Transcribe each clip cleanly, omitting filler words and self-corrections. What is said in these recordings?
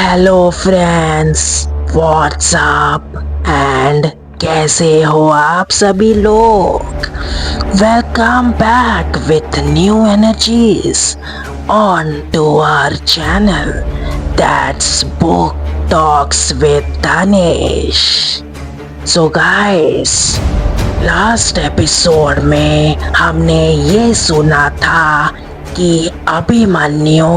Hello friends, WhatsApp and कैसे हो आप सभी लोग। Welcome back with new energies on to our channel that's book talks with Tanesh. So guys, last episode में हमने ये सुना था कि अभिमन्यु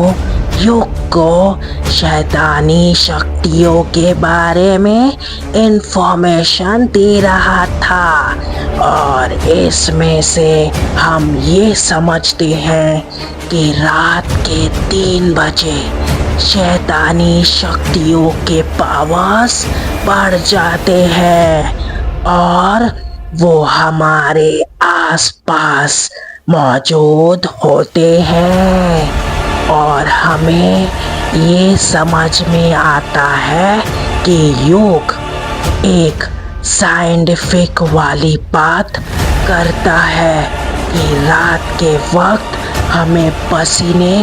युग को शैतानी शक्तियों के बारे में इंफॉर्मेशन दे रहा था और इसमें से हम ये समझते हैं कि रात के 3 बजे शैतानी शक्तियों के पावर्स बढ़ जाते हैं और वो हमारे आसपास मौजूद होते हैं और हमें ये समझ में आता है कि योग एक साइंटिफिक वाली बात करता है कि रात के वक्त हमें पसीने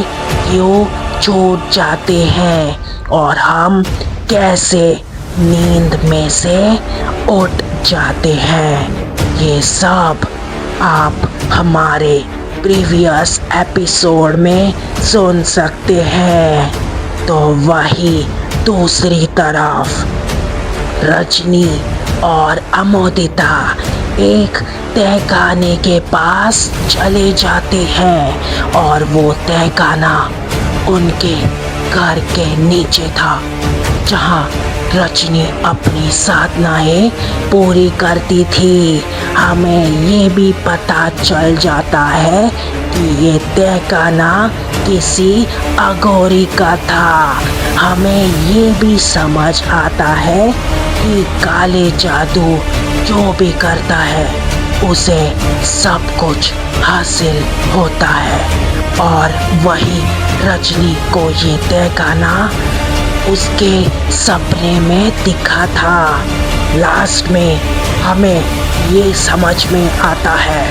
क्यों छूट जाते हैं और हम कैसे नींद में से उठ जाते हैं। ये सब आप हमारे प्रीवियस एपिसोड में सुन सकते हैं। तो वही दूसरी तरफ रजनी और अमोदिता एक तहखाने के पास चले जाते हैं और वो तहखाना उनके घर के नीचे था जहाँ रजनी अपनी साधनाएं पूरी करती थी। हमें ये भी पता चल जाता है कि ये तहखाना किसी अघोरी का था। हमें ये भी समझ आता है कि काले जादू जो भी करता है उसे सब कुछ हासिल होता है और वही रजनी को ये तहखाना उसके सपने में दिखा था। लास्ट में हमें ये समझ में आता है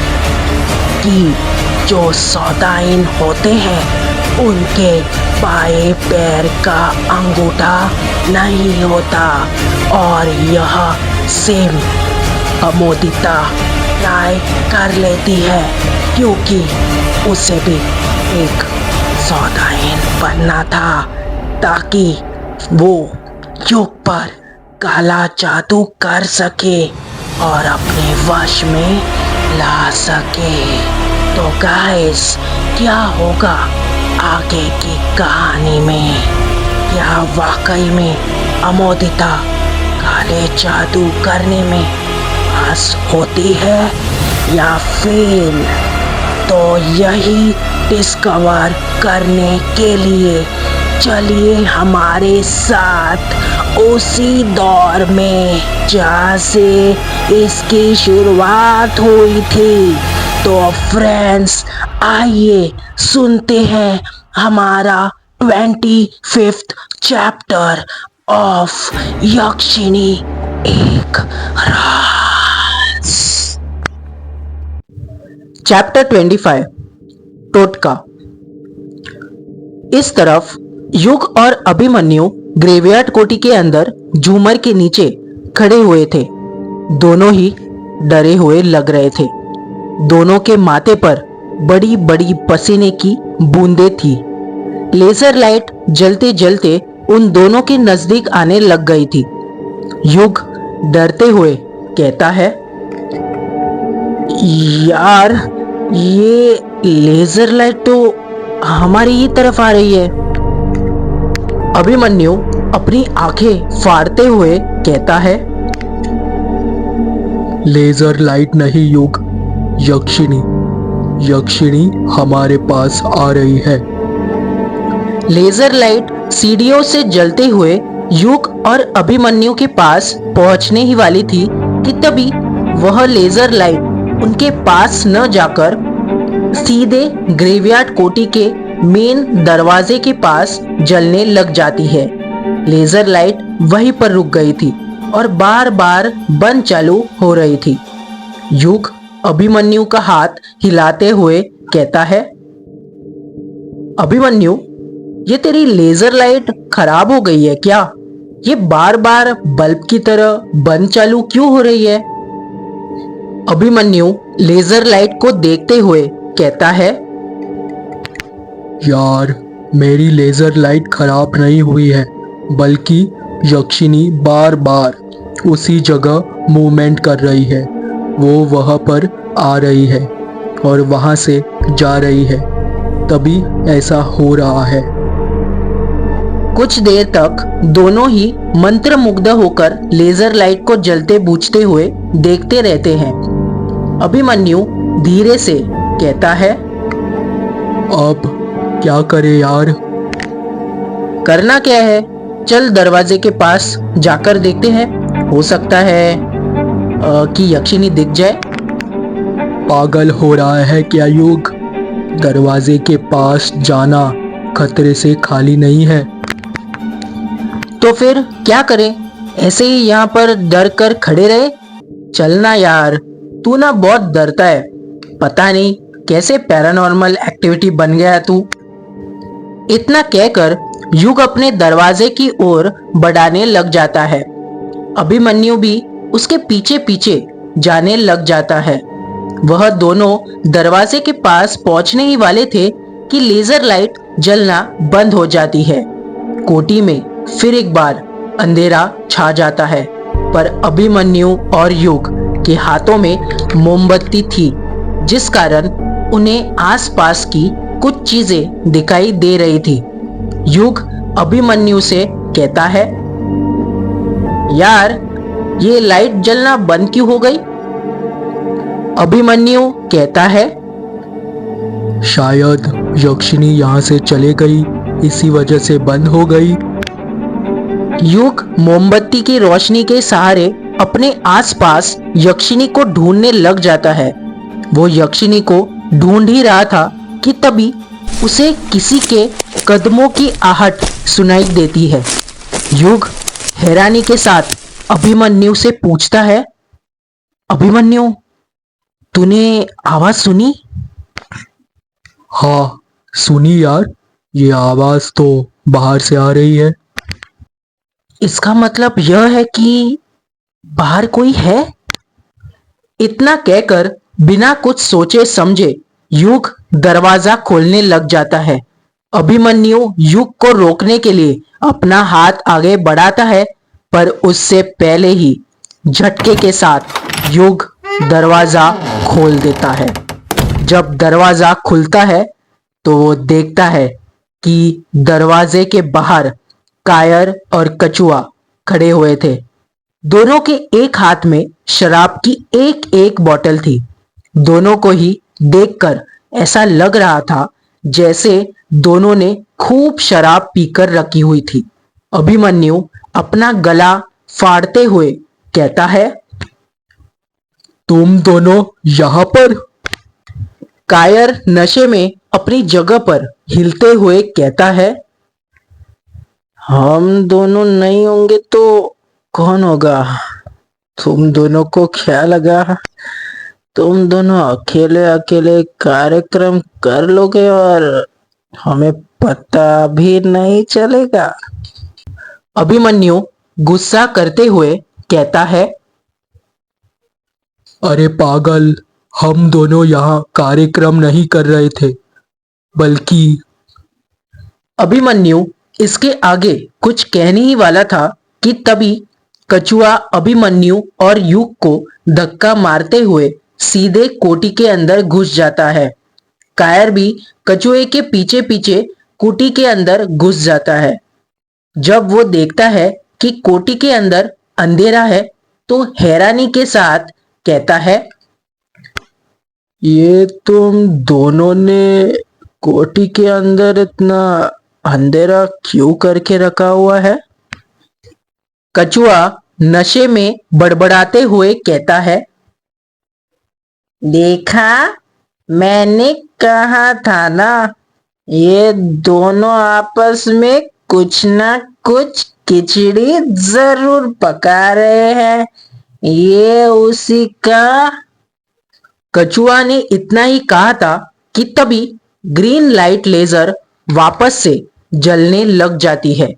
कि जो सौदाइन होते हैं उनके बाएं पैर का अंगूठा नहीं होता और यह सेम अमोदिता ट्राई कर लेती है क्योंकि उसे भी एक सौदाइन बनना था ताकि वो युग पर काला जादू कर सके और अपने वश में ला सके। तो गाइस, क्या होगा आगे की कहानी में? क्या वाकई में अमोदिता काले जादू करने में पास होती है या फिर? तो यही डिस्कवर करने के लिए चलिए हमारे साथ उसी दौर में जहाँ से इसकी शुरुआत हुई थी। तो फ्रेंड्स, आइए सुनते हैं हमारा 25th चैप्टर ऑफ यक्षिणी एक राज। चैप्टर 25 टोटका। इस तरफ युग और अभिमन्यु ग्रेवयार्ड कोठी के अंदर झूमर के नीचे खड़े हुए थे। दोनों ही डरे हुए लग रहे थे। दोनों के माथे पर बड़ी बड़ी पसीने की बूंदें थी। लेजर लाइट जलते जलते उन दोनों के नजदीक आने लग गई थी। युग डरते हुए कहता है, यार, ये लेजर लाइट तो हमारी ही तरफ आ रही है। अभिमन्यु अपनी आंखें फाड़ते हुए कहता है, लेजर लाइट नहीं युग, यक्षिणी यक्षिणी हमारे पास आ रही है। लेजर लाइट सीढ़ियों से जलते हुए युग और अभिमन्यु के पास पहुंचने ही वाली थी कि तभी वह लेजर लाइट उनके पास न जाकर सीधे ग्रेवयार्ड कोठी के मेन दरवाजे के पास जलने लग जाती है। लेजर लाइट वहीं पर रुक गई थी और बार बार बंद चालू हो रही थी। युग अभिमन्यु का हाथ हिलाते हुए कहता है, अभिमन्यु, ये तेरी लेजर लाइट खराब हो गई है क्या? ये बार बार बल्ब की तरह बंद चालू क्यों हो रही है? अभिमन्यु लेजर लाइट को देखते हुए कहता है, यार, मेरी लेजर लाइट खराब नहीं हुई है, बल्कि यक्षिनी बार बार उसी जगह मूवमेंट कर रही है। वो वहाँ पर आ रही है और वहाँ से जा रही है, तभी ऐसा हो रहा है। कुछ देर तक दोनों ही मंत्रमुग्ध होकर लेजर लाइट को जलते बूझते हुए देखते रहते हैं। अभिमन्यु धीरे से कहता है, अब क्या करे यार? करना क्या है, चल दरवाजे के पास जाकर देखते हैं, हो सकता है कि यक्षिनी दिख जाए। पागल हो रहा है क्या युग? दरवाजे के पास जाना खतरे से खाली नहीं है। तो फिर क्या करें, ऐसे ही यहाँ पर डर कर खड़े रहे? चलना यार, तू ना बहुत डरता है, पता नहीं कैसे पैरानॉर्मल एक्टिविटी बन गया तू। इतना कहकर युग अपने दरवाजे की ओर बढ़ाने लग जाता है। अभिमन्यु भी उसके पीछे पीछे जाने लग जाता है। वह दोनों दरवाजे के पास पहुंचने ही वाले थे कि लेजर लाइट जलना बंद हो जाती है। कोठी में फिर एक बार अंधेरा छा जाता है, पर अभिमन्यु और युग के हाथों में मोमबत्ती थी, जिस कारण उन्हें आसपास की कुछ चीजें दिखाई दे रही थी। युग अभिमन्यु से कहता है, यार ये लाइट जलना बंद क्यों हो गई? अभिमन्यु कहता है, शायद यक्षिनी यहाँ से चले गई, इसी वजह से बंद हो गई। युग मोमबत्ती की रोशनी के सहारे अपने आसपास यक्षिनी को ढूंढने लग जाता है। वो यक्षिनी को ढूंढ ही रहा था कि तभी उसे किसी के कदमों की आहट सुनाई देती है। युग हैरानी के साथ अभिमन्यु से पूछता है, अभिमन्यु, तूने आवाज सुनी? हाँ, सुनी यार, ये आवाज तो बाहर से आ रही है। इसका मतलब यह है कि बाहर कोई है? इतना कहकर बिना कुछ सोचे समझे युग दरवाजा खोलने लग जाता है। अभिमन्यु युग को रोकने के लिए अपना हाथ आगे बढ़ाता है, पर उससे पहले ही झटके के साथ युग दरवाजा खोल देता है। जब दरवाजा खुलता है तो वो देखता है कि दरवाजे के बाहर कायर और कछुआ खड़े हुए थे। दोनों के एक हाथ में शराब की एक एक बोतल थी। दोनों को ही देखकर ऐसा लग रहा था जैसे दोनों ने खूब शराब पीकर रखी हुई थी। अभिमन्यु अपना गला फाड़ते हुए कहता है, तुम दोनों यहाँ पर? कायर नशे में अपनी जगह पर हिलते हुए कहता है, हम दोनों नहीं होंगे तो कौन होगा? तुम दोनों को क्या लगा तुम दोनों अकेले अकेले कार्यक्रम कर लोगे और हमें पता भी नहीं चलेगा? अभिमन्यु गुस्सा करते हुए कहता है, अरे पागल, हम दोनों यहाँ कार्यक्रम नहीं कर रहे थे, बल्कि। अभिमन्यु इसके आगे कुछ कहने ही वाला था कि तभी कछुआ अभिमन्यु और युग को धक्का मारते हुए सीधे कोठी के अंदर घुस जाता है। कायर भी कछुए के पीछे पीछे कोठी के अंदर घुस जाता है। जब वो देखता है कि कोठी के अंदर अंधेरा है तो हैरानी के साथ कहता है, ये तुम दोनों ने कोठी के अंदर इतना अंधेरा क्यों करके रखा हुआ है? कछुआ नशे में बड़बड़ाते हुए कहता है, देखा, मैंने कहा था ना, ये दोनों आपस में कुछ ना कुछ खिचड़ी जरूर पका रहे हैं। ये उसी का। कछुआ ने इतना ही कहा था कि तभी ग्रीन लाइट लेजर वापस से जलने लग जाती है।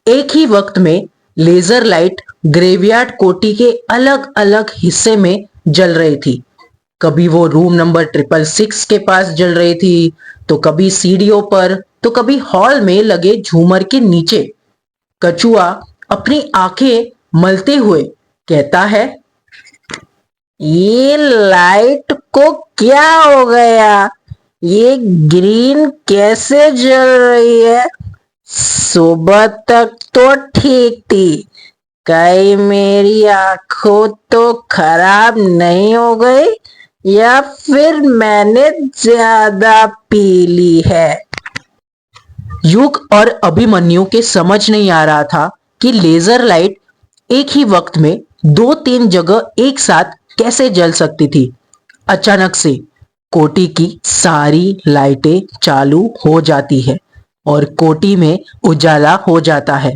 एक ही वक्त में लेजर लाइट ग्रेवयार्ड कोठी के अलग अलग हिस्से में जल रही थी। कभी वो रूम नंबर 666 के पास जल रही थी, तो कभी सीढ़ियों पर, तो कभी हॉल में लगे झूमर के नीचे। कछुआ अपनी आंखें मलते हुए कहता है, ये लाइट को क्या हो गया? ये ग्रीन कैसे जल रही है? सुबह तक तो ठीक थी। कहीं मेरी आंखों तो खराब नहीं हो गई या फिर मैंने ज्यादा पी ली है? युग और अभिमन्यु के समझ नहीं आ रहा था कि लेजर लाइट एक ही वक्त में दो तीन जगह एक साथ कैसे जल सकती थी। अचानक से कोठी की सारी लाइटें चालू हो जाती है और कोठी में उजाला हो जाता है।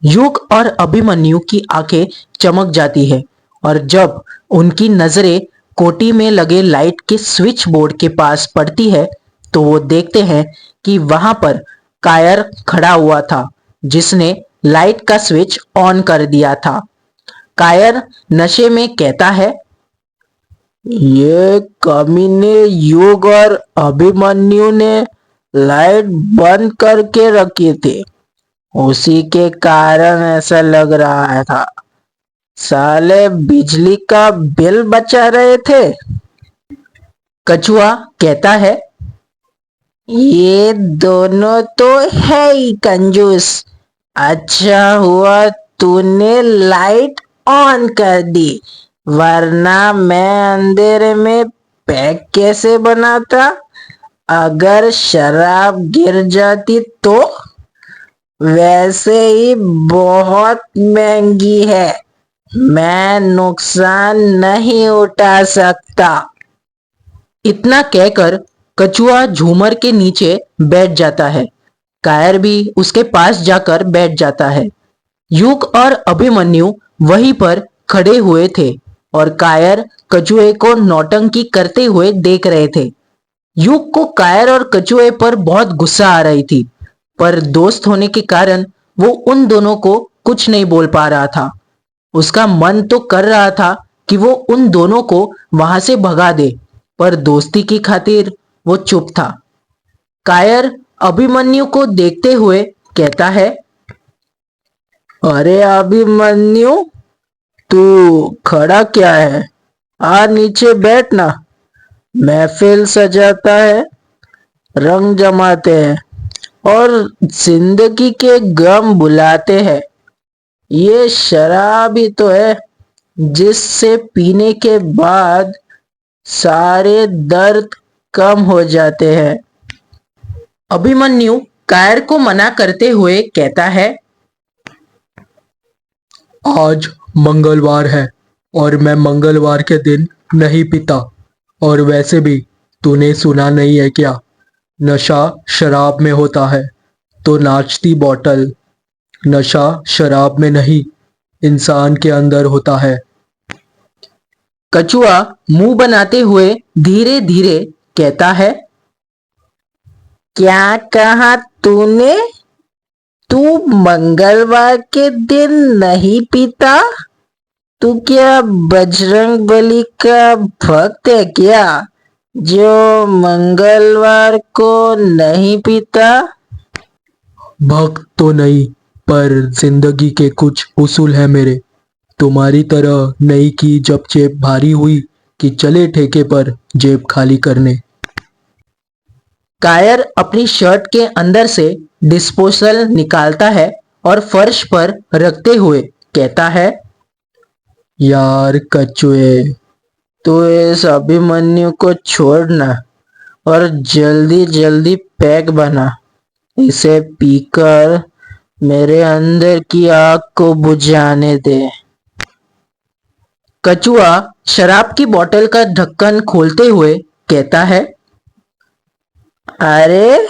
युग और अभिमन्यु की आंखें चमक जाती है और जब उनकी नजरें कोठी में लगे लाइट के स्विच बोर्ड के पास पड़ती है तो वो देखते हैं कि वहां पर कायर खड़ा हुआ था जिसने लाइट का स्विच ऑन कर दिया था। कायर नशे में कहता है, ये कमीने युग और अभिमन्यु ने लाइट बंद करके रखी थी। उसी के कारण ऐसा लग रहा था। साले बिजली का बिल बचा रहे थे। कछुआ कहता है, ये दोनों तो है ही कंजूस। अच्छा हुआ तूने लाइट ऑन कर दी, वरना मैं अंधेरे में पैक कैसे बनाता? अगर शराब गिर जाती तो? वैसे ही बहुत महंगी है, मैं नुकसान नहीं उठा सकता। इतना कहकर कछुआ झूमर के नीचे बैठ जाता है। कायर भी उसके पास जाकर बैठ जाता है। युग और अभिमन्यु वहीं पर खड़े हुए थे और कायर कछुए को नौटंकी करते हुए देख रहे थे। युग को कायर और कछुए पर बहुत गुस्सा आ रही थी, पर दोस्त होने के कारण वो उन दोनों को कुछ नहीं बोल पा रहा था। उसका मन तो कर रहा था कि वो उन दोनों को वहां से भगा दे, पर दोस्ती की खातिर वो चुप था। कायर अभिमन्यु को देखते हुए कहता है, अरे अभिमन्यु, तू खड़ा क्या है? आ नीचे बैठ ना। महफिल सजाता है, रंग जमाते हैं और जिंदगी के गम बुलाते हैं। ये शराब ही तो है जिससे पीने के बाद सारे दर्द कम हो जाते हैं। अभिमन्यु कायर को मना करते हुए कहता है, आज मंगलवार है और मैं मंगलवार के दिन नहीं पीता। और वैसे भी तूने सुना नहीं है क्या? नशा शराब में होता है तो नाचती बोतल। नशा शराब में नहीं, इंसान के अंदर होता है। कछुआ मुंह बनाते हुए धीरे धीरे कहता है, क्या कहा तूने? तू मंगलवार के दिन नहीं पीता? तू क्या बजरंग बली का भक्त है क्या, जो मंगलवार को नहीं पीता? भक्त तो नहीं, पर जिंदगी के कुछ उसूल है मेरे। तुम्हारी तरह नहीं कि जब जेब भारी हुई कि चले ठेके पर जेब खाली करने। कायर अपनी शर्ट के अंदर से डिस्पोजल निकालता है और फर्श पर रखते हुए कहता है, यार कछुए, तू इस अभिमन्यु को छोड़ना और जल्दी जल्दी पैक बना। इसे पीकर मेरे अंदर की आग को बुझाने दे। कछुआ शराब की बोतल का ढक्कन खोलते हुए कहता है, अरे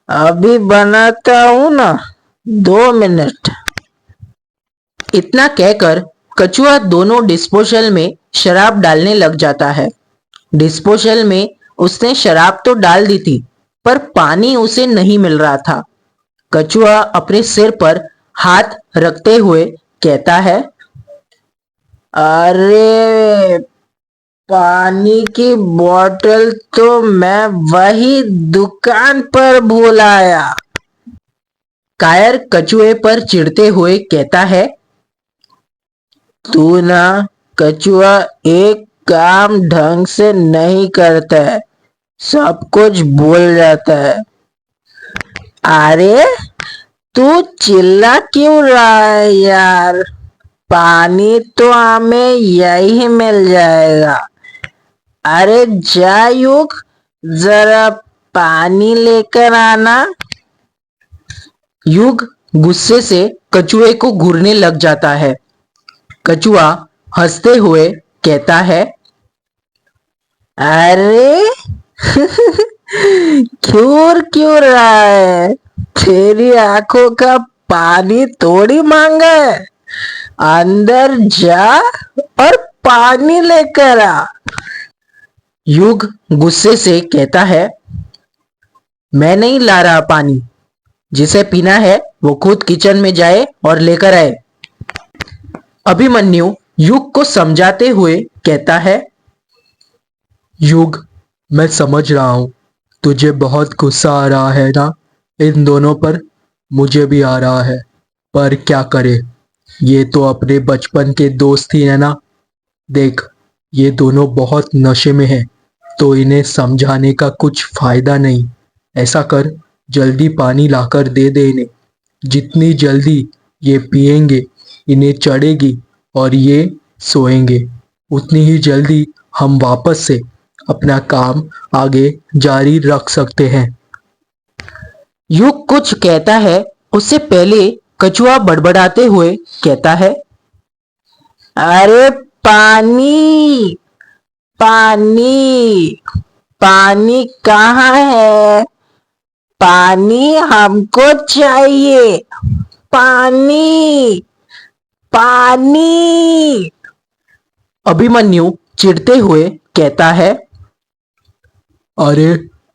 अभी बनाता हूं ना, 2 मिनट। इतना कहकर कछुआ दोनों डिस्पोजल में शराब डालने लग जाता है। डिस्पोजल में उसने शराब तो डाल दी थी, पर पानी उसे नहीं मिल रहा था। कछुआ अपने सिर पर हाथ रखते हुए कहता है, अरे पानी की बोतल तो मैं वही दुकान पर भूल आया। कायर कछुए पर चिढ़ते हुए कहता है, तू ना कछुआ एक काम ढंग से नहीं करता है, सब कुछ भूल जाता है। अरे तू चिल्ला क्यों रहा है यार, पानी तो हमें यही मिल जाएगा। अरे जा युग, जरा पानी लेकर आना। युग गुस्से से कछुए को घूरने लग जाता है। कछुआ हंसते हुए कहता है, अरे क्यों रहा है, तेरी आंखों का पानी थोड़ी मांगा है। अंदर जा और पानी लेकर आ। युग गुस्से से कहता है, मैं नहीं ला रहा पानी, जिसे पीना है वो खुद किचन में जाए और लेकर आए। अभिमन्यु युग को समझाते हुए कहता है, युग, मैं समझ रहा हूँ तुझे बहुत गुस्सा आ रहा है ना इन दोनों पर। मुझे भी आ रहा है, पर क्या करे, ये तो अपने बचपन के दोस्त ही है ना। देख, ये दोनों बहुत नशे में हैं, तो इन्हें समझाने का कुछ फायदा नहीं। ऐसा कर, जल्दी पानी लाकर दे दे इन्हें। जितनी जल्दी ये पिएंगे, इन्हें चढ़ेगी और ये सोएंगे, उतनी ही जल्दी हम वापस से अपना काम आगे जारी रख सकते हैं। युग कुछ कहता है उससे पहले कछुआ बड़बड़ाते हुए कहता है, अरे पानी पानी पानी कहाँ है, पानी हमको चाहिए, पानी पानी। अभिमन्यु चिढ़ते हुए कहता है, अरे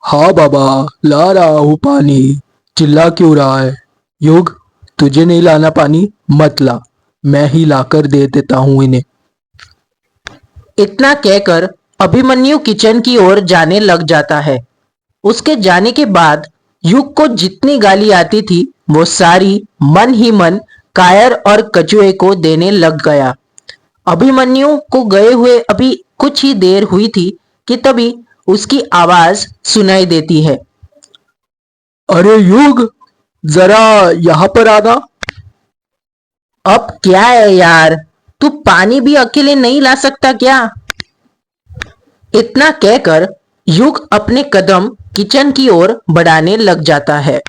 हाँ बाबा, ला रहा हूँ पानी, चिल्ला क्यों रहा है। युग, तुझे नहीं लाना पानी, मत ला, मैं ही लाकर दे देता हूँ इन्हें। इतना कहकर अभिमन्यु किचन की ओर जाने लग जाता है। उसके जाने के बाद युग को जितनी गाली आती थी वो सारी मन ही मन कायर और कछुए को देने लग गया। अभिमन्यु को गए हुए अभी कुछ ही देर हुई थी कि तभी उसकी आवाज सुनाई देती है। अरे युग, जरा यहाँ पर आना। अब क्या है यार, तू पानी भी अकेले नहीं ला सकता क्या? इतना कहकर युग अपने कदम किचन की ओर बढ़ाने लग जाता है।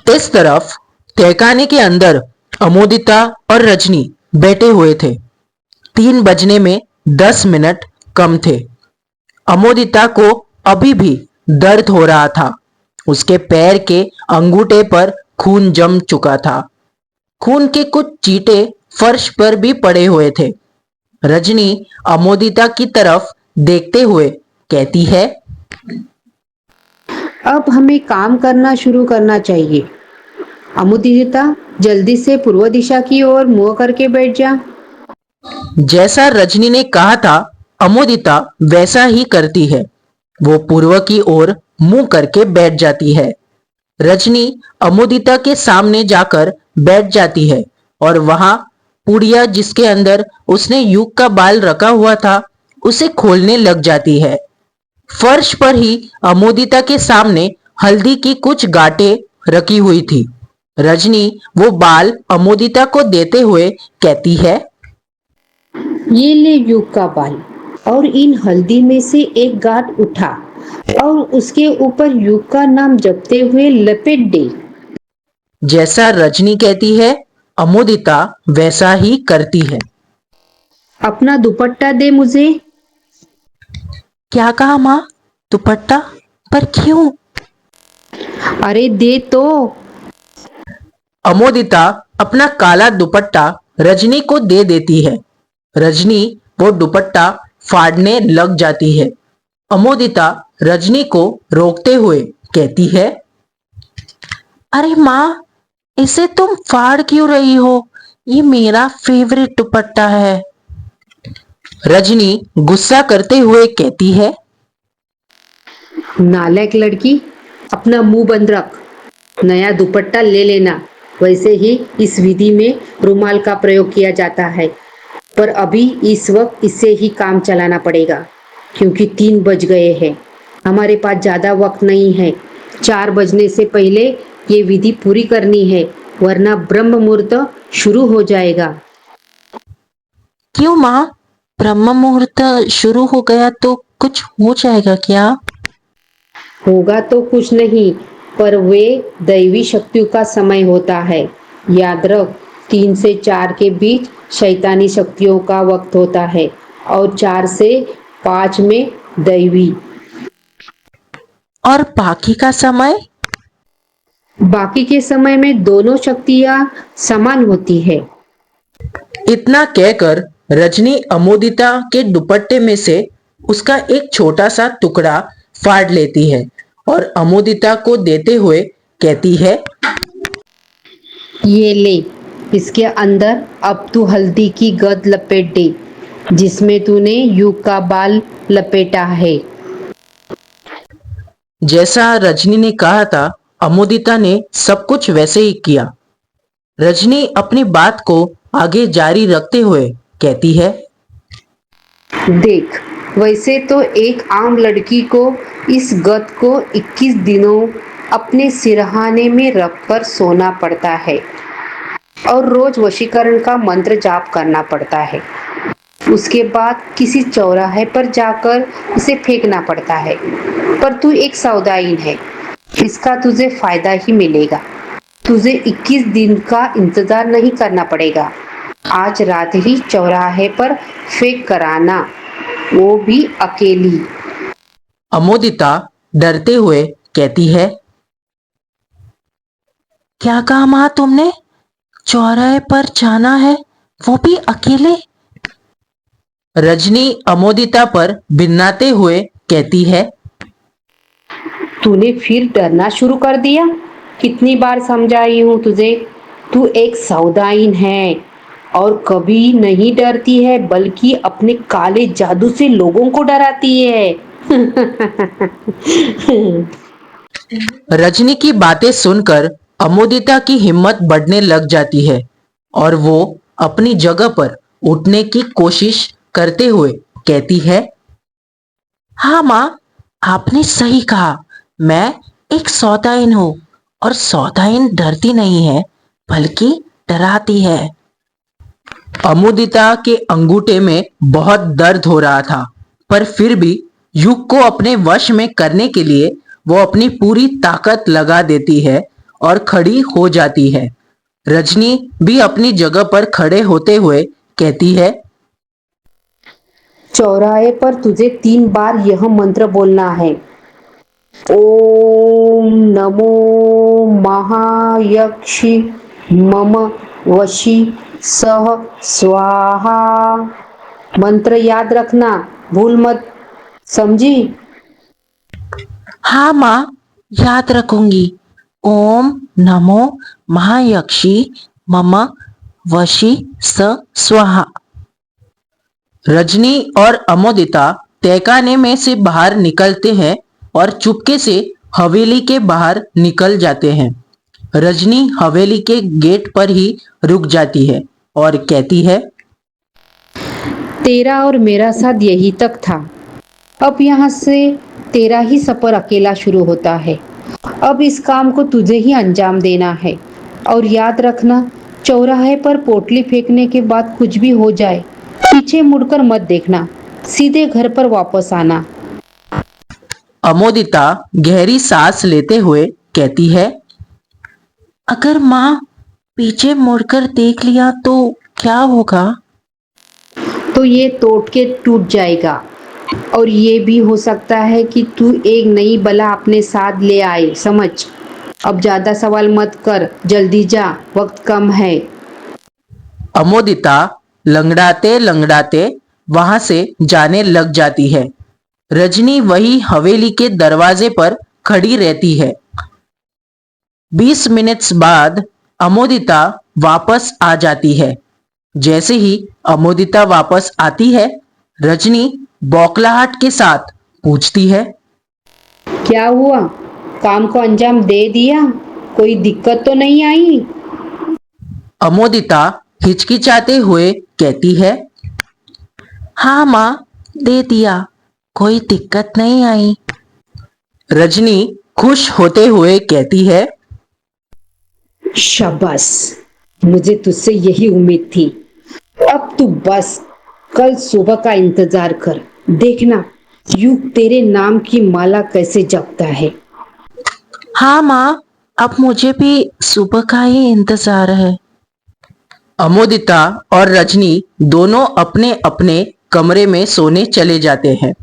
इस तरफ तहखाने के अंदर अमोदिता और रजनी बैठे हुए थे। 3 बजने में 10 मिनट कम थे। अमोदिता को अभी भी दर्द हो रहा था। उसके पैर के अंगूठे पर खून जम चुका था। खून के कुछ चींटे फर्श पर भी पड़े हुए थे। रजनी अमोदिता की तरफ देखते हुए कहती है, अब हमें काम करना शुरू करना चाहिए। अमुदिता, जल्दी से पूर्व दिशा की ओर मुंह करके बैठ जा। जैसा रजनी ने कहा था अमोदिता वैसा ही करती है। वो पूर्व की ओर मुंह करके बैठ जाती है। रजनी अमोदिता के सामने जाकर बैठ जाती है और वहां पुड़िया जिसके अंदर उसने युग का बाल रखा हुआ था उसे खोलने लग जाती है। फर्श पर ही अमोदिता के सामने हल्दी की कुछ गांठें रखी हुई थी। रजनी वो बाल अमोदिता को देते हुए कहती है, ये ले युग का बाल और इन हल्दी में से एक गांठ उठा और उसके ऊपर युग का नाम जपते हुए लपेट दे। जैसा रजनी कहती है अमोदिता वैसा ही करती है। अपना दुपट्टा दे मुझे। क्या कहा माँ? दुपट्टा? पर क्यों? अरे दे तो। अमोदिता अपना काला दुपट्टा रजनी को दे देती है। रजनी वो दुपट्टा फाड़ने लग जाती है। अमोदिता रजनी को रोकते हुए कहती है, अरे माँ, इसे तुम फाड़ क्यों रही हो? ये मेरा फेवरेट दुपट्टा है। रजनी गुस्सा करते हुए कहती है, नालायक लड़की, अपना मुंह बंद रख। नया दुपट्टा ले लेना। वैसे ही इस विधि में रुमाल का प्रयोग किया जाता है, पर अभी इस वक्त इससे ही काम चलाना पड़ेगा क्योंकि 3 बज गए हैं। हमारे पास ज्यादा वक्त नहीं है। 4 बजने से पहले ये विधि पूरी करनी है, वरना ब्रह्म मुहूर्त शुरू हो जाएगा। क्यों माँ? ब्रह्म मुहूर्त शुरू हो गया तो कुछ हो जाएगा क्या? होगा तो कुछ नहीं, पर वे दैवी शक्तियों का समय होता है। याद रख, 3 से 4 के बीच शैतानी शक्तियों का वक्त होता है और 4 से 5 में दैवी। और बाकी का समय? बाकी के समय में दोनों शक्तियां समान होती है। इतना कहकर रजनी अमोदिता के दुपट्टे में से उसका एक छोटा सा टुकड़ा फाड़ लेती है और अमोदिता को देते हुए कहती है, ये ले, इसके अंदर अब तू हल्दी की गद लपेट दे जिसमें तूने युग का बाल लपेटा है। जैसा रजनी ने कहा था अमोदिता ने सब कुछ वैसे ही किया। रजनी अपनी बात को आगे जारी रखते हुए कहती है, देख, वैसे तो एक आम लड़की को इस गत को 21 दिनों अपने सिरहाने में रखकर सोना पड़ता है और रोज वशीकरण का मंत्र जाप करना पड़ता है। उसके बाद किसी चौराहे पर जाकर इसे फेंकना पड़ता है। पर तू एक सौदाइन है, इसका तुझे फायदा ही मिलेगा। तुझे 21 दिन का इंतजार नहीं करना पड़ेगा। आज रात ही चौराहे पर फेंक कर आना, वो भी अकेली। अमोदिता डरते हुए कहती है, क्या कहा माँ तुमने? चौराहे पर जाना है, वो भी अकेले? रजनी अमोदिता पर भिन्नाते हुए कहती है, तूने फिर डरना शुरू कर दिया। कितनी बार समझाई हूँ तुझे, तू एक सौदाइन है और कभी नहीं डरती है, बल्कि अपने काले जादू से लोगों को डराती है। रजनी की बातें सुनकर अमोदिता की हिम्मत बढ़ने लग जाती है और वो अपनी जगह पर उठने की कोशिश करते हुए कहती है, हाँ माँ, आपने सही कहा। मैं एक सौदाइन हूँ और सौदाइन डरती नहीं है बल्कि डराती है। अमोदिता के अंगूठे में बहुत दर्द हो रहा था, पर फिर भी युग को अपने वश में करने के लिए वो अपनी पूरी ताकत लगा देती है और खड़ी हो जाती है। रजनी भी अपनी जगह पर खड़े होते हुए कहती है, चौराहे पर तुझे 3 बार यह मंत्र बोलना है। ओम नमो महायक्षि मम वशी सह स्वाहा। मंत्र याद रखना, भूल मत, समझी? हाँ माँ, याद रखूंगी। ओम नमो महायक्षी मम वशी स स्वाहा। रजनी और अमोदिता तहखाने में से बाहर निकलते हैं और चुपके से हवेली के बाहर निकल जाते हैं। रजनी हवेली के गेट पर ही रुक जाती है और कहती है, तेरा और मेरा साथ यही तक था। अब यहाँ से तेरा ही सफर अकेला शुरू होता है। अब इस काम को तुझे ही अंजाम देना है। और याद रखना, चौराहे पर पोटली फेंकने के बाद कुछ भी हो जाए, पीछे मुड़कर मत देखना, सीधे घर पर वापस आना। अमोदिता गहरी सांस लेते हुए कहती है, अगर माँ पीछे मुड़कर देख लिया तो क्या होगा? तो ये टूट के टूट जाएगा। और ये भी हो सकता है कि तू एक नई बला अपने साथ ले आए, समझ। अब ज्यादा सवाल मत कर, जल्दी जा, वक्त कम है। अमोदिता लंगड़ाते लंगड़ाते वहां से जाने लग जाती है। रजनी वही हवेली के दरवाजे पर खड़ी रहती है। 20 मिनट्स बाद अमोदिता वापस आ जाती है। जैसे ही अमोदिता वापस आती है, रजनी बौखलाहट के साथ पूछती है, क्या हुआ? काम को अंजाम दे दिया? कोई दिक्कत तो नहीं आई? अमोदिता हिचकिचाते हुए कहती है, हाँ माँ, दे दिया, कोई दिक्कत नहीं आई। रजनी खुश होते हुए कहती है, शाबाश, मुझे तुझसे यही उम्मीद थी। अब तू बस कल सुबह का इंतजार कर, देखना युग तेरे नाम की माला कैसे जपता है। हाँ माँ, अब मुझे भी सुबह का ही इंतजार है। अमोदिता और रजनी दोनों अपने अपने कमरे में सोने चले जाते हैं।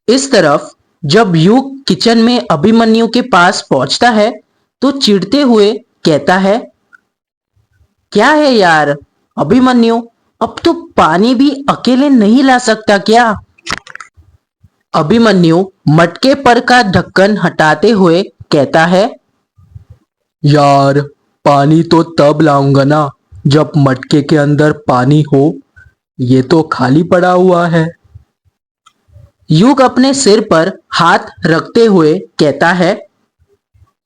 इस तरफ जब युग किचन में अभिमन्यु के पास पहुंचता है तो चिढ़ते हुए कहता है, क्या है यार अभिमन्यु, अब तो पानी भी अकेले नहीं ला सकता क्या? अभिमन्यु मटके पर का ढक्कन हटाते हुए कहता है, यार, पानी तो तब लाऊंगा ना जब मटके के अंदर पानी हो। ये तो खाली पड़ा हुआ है। युग अपने सिर पर हाथ रखते हुए कहता है,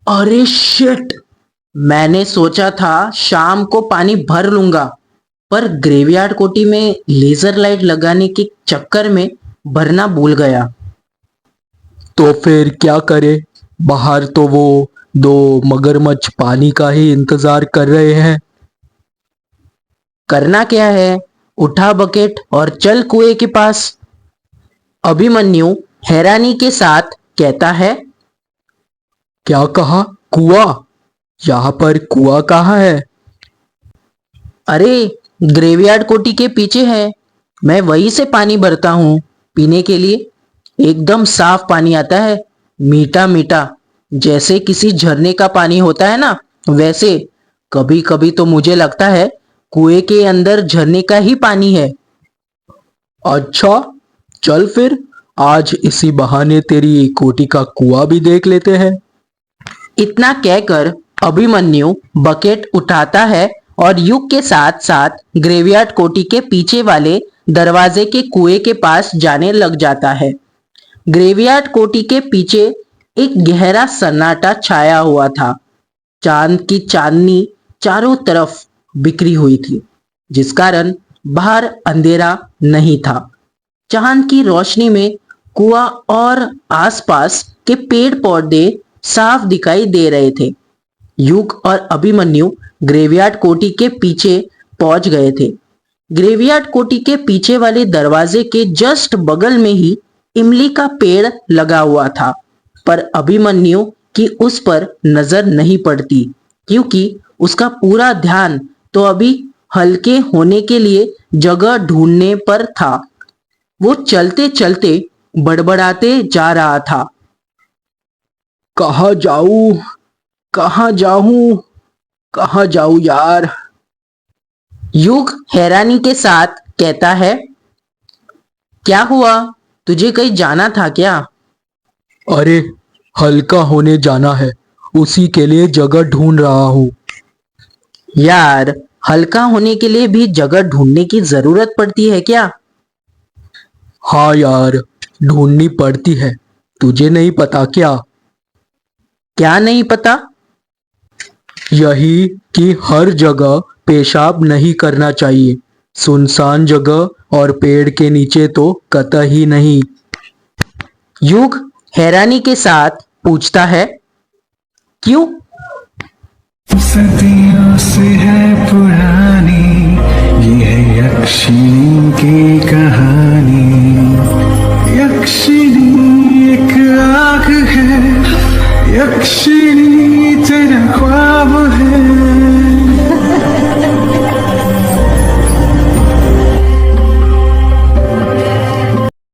अरे शिट, मैंने सोचा था शाम को पानी भर लूंगा, पर ग्रेवयार्ड कोठी में लेजर लाइट लगाने के चक्कर में भरना भूल गया। तो फिर क्या करे? बाहर तो वो दो मगरमच्छ पानी का ही इंतजार कर रहे हैं। करना क्या है, उठा बकेट और चल कुएं के पास। अभिमन्यु हैरानी के साथ कहता है, क्या कहा? कुआं? यहाँ पर कुआं कहाँ है? अरे ग्रेवयार्ड कोठी के पीछे है, मैं वहीं से पानी भरता हूँ पीने के लिए। एकदम साफ पानी आता है, मीठा मीठा, जैसे किसी झरने का पानी होता है ना वैसे। कभी कभी तो मुझे लगता है कुएं के अंदर झरने का ही पानी है। अच्छा, चल फिर आज इसी बहाने तेरी कोठी का कुआं भी देख लेते हैं। इतना कहकर अभिमन्यु बकेट उठाता है और युग के साथ साथ ग्रेवयार्ड कोठी के पीछे वाले दरवाजे के कुएं के पास जाने लग जाता है। ग्रेवयार्ड कोठी के पीछे एक गहरा सन्नाटा छाया हुआ था। चांद की चांदनी चारों तरफ बिखरी हुई थी, जिस कारण बाहर अंधेरा नहीं था। चांद की रोशनी में कुआं और आसपास के पेड़ पौधे साफ दिखाई दे रहे थे। युग और अभिमन्यु ग्रेवयार्ड कोठी के पीछे पहुंच गए थे। ग्रेवयार्ड कोठी के पीछे वाले दरवाजे के जस्ट बगल में ही इमली का पेड़ लगा हुआ था, पर अभिमन्यु की उस पर नजर नहीं पड़ती, क्योंकि उसका पूरा ध्यान तो अभी हल्के होने के लिए जगह ढूंढने पर था। वो चलते चलते बड़बड़ाते जा रहा था। कहाँ जाऊं, कहाँ जाऊं, कहाँ जाऊं यार। युग हैरानी के साथ कहता है, क्या हुआ, तुझे कहीं जाना था क्या? अरे हल्का होने जाना है, उसी के लिए जगह ढूंढ रहा हूँ। यार, हल्का होने के लिए भी जगह ढूंढने की जरूरत पड़ती है क्या? हाँ यार, ढूंढनी पड़ती है, तुझे नहीं पता क्या? क्या नहीं पता? यही कि हर जगह पेशाब नहीं करना चाहिए, सुनसान जगह और पेड़ के नीचे तो कतई नहीं। युग हैरानी के साथ पूछता है, क्यों? सदियों से है पुरानी ये है यक्षिणी की कहानी। यक्षिणी एक आग है, यक्षिणी तेरा ख्वाब है।